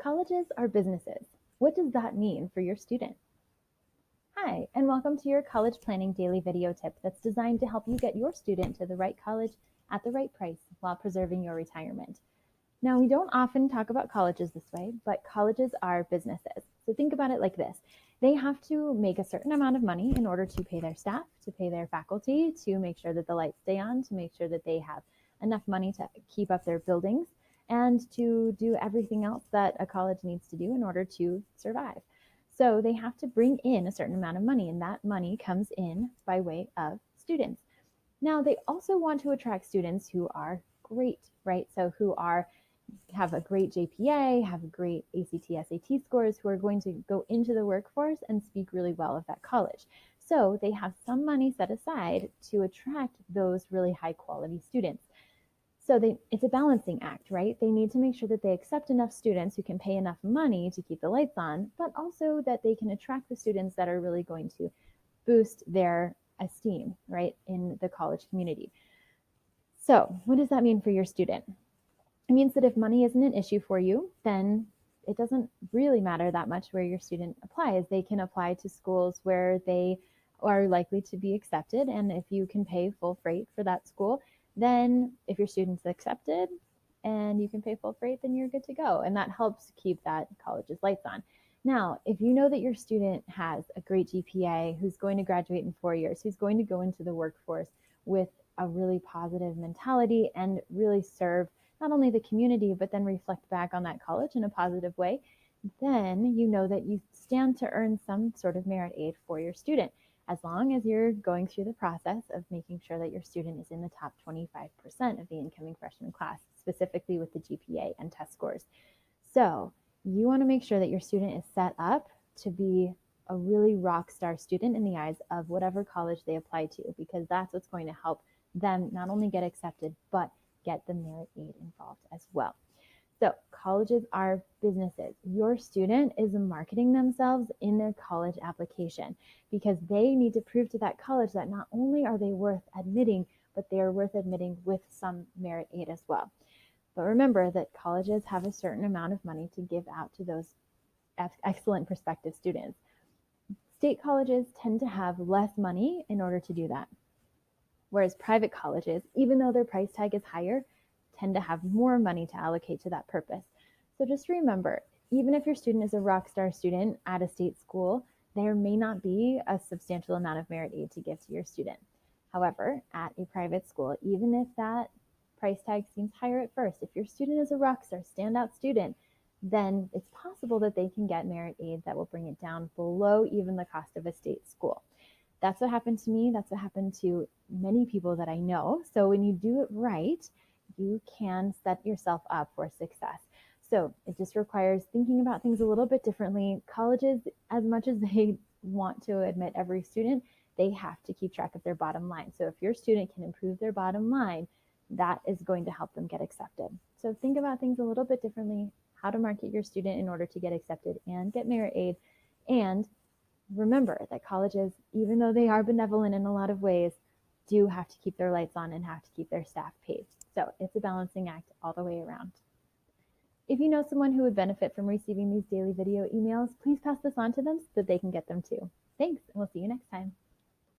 Colleges are businesses. What does that mean for your student? Hi, and welcome to your College Planning Daily Video Tip that's designed to help you get your student to the right college at the right price while preserving your retirement. Now, we don't often talk about colleges this way, but colleges are businesses. So think about it like this. They have to make a certain amount of money in order to pay their staff, to pay their faculty, to make sure that the lights stay on, to make sure that they have enough money to keep up their buildings, and to do everything else that a college needs to do in order to survive. So they have to bring in a certain amount of money, and that money comes in by way of students. Now, they also want to attract students who are great, right? So who have a great GPA, have great ACT, SAT scores, who are going to go into the workforce and speak really well of that college. So they have some money set aside to attract those really high quality students. So it's a balancing act, right? They need to make sure that they accept enough students who can pay enough money to keep the lights on, but also that they can attract the students that are really going to boost their esteem, right, in the college community. So what does that mean for your student? It means that if money isn't an issue for you, then it doesn't really matter that much where your student applies. They can apply to schools where they are likely to be accepted. And if you can pay full freight for that school, then if your student's accepted and you can pay full freight, then you're good to go. And that helps keep that college's lights on. Now, if you know that your student has a great GPA, who's going to graduate in 4 years, who's going to go into the workforce with a really positive mentality and really serve not only the community, but then reflect back on that college in a positive way, then you know that you stand to earn some sort of merit aid for your student, as long as you're going through the process of making sure that your student is in the top 25% of the incoming freshman class, specifically with the GPA and test scores. So you want to make sure that your student is set up to be a really rock star student in the eyes of whatever college they apply to, because that's what's going to help them not only get accepted, but get the merit aid involved as well. So colleges are businesses. Your student is marketing themselves in their college application because they need to prove to that college that not only are they worth admitting, but they are worth admitting with some merit aid as well. But remember that colleges have a certain amount of money to give out to those excellent prospective students. State colleges tend to have less money in order to do that. Whereas private colleges, even though their price tag is higher, tend to have more money to allocate to that purpose. So just remember, even if your student is a rock star student at a state school, there may not be a substantial amount of merit aid to give to your student. However, at a private school, even if that price tag seems higher at first, if your student is a rock star, standout student, then it's possible that they can get merit aid that will bring it down below even the cost of a state school. That's what happened to me. That's what happened to many people that I know. So when you do it right, you can set yourself up for success. So it just requires thinking about things a little bit differently. Colleges, as much as they want to admit every student, they have to keep track of their bottom line. So if your student can improve their bottom line, that is going to help them get accepted. So think about things a little bit differently, how to market your student in order to get accepted and get merit aid. And remember that colleges, even though they are benevolent in a lot of ways, do have to keep their lights on and have to keep their staff paid. So it's a balancing act all the way around. If you know someone who would benefit from receiving these daily video emails, please pass this on to them so that they can get them too. Thanks, and we'll see you next time.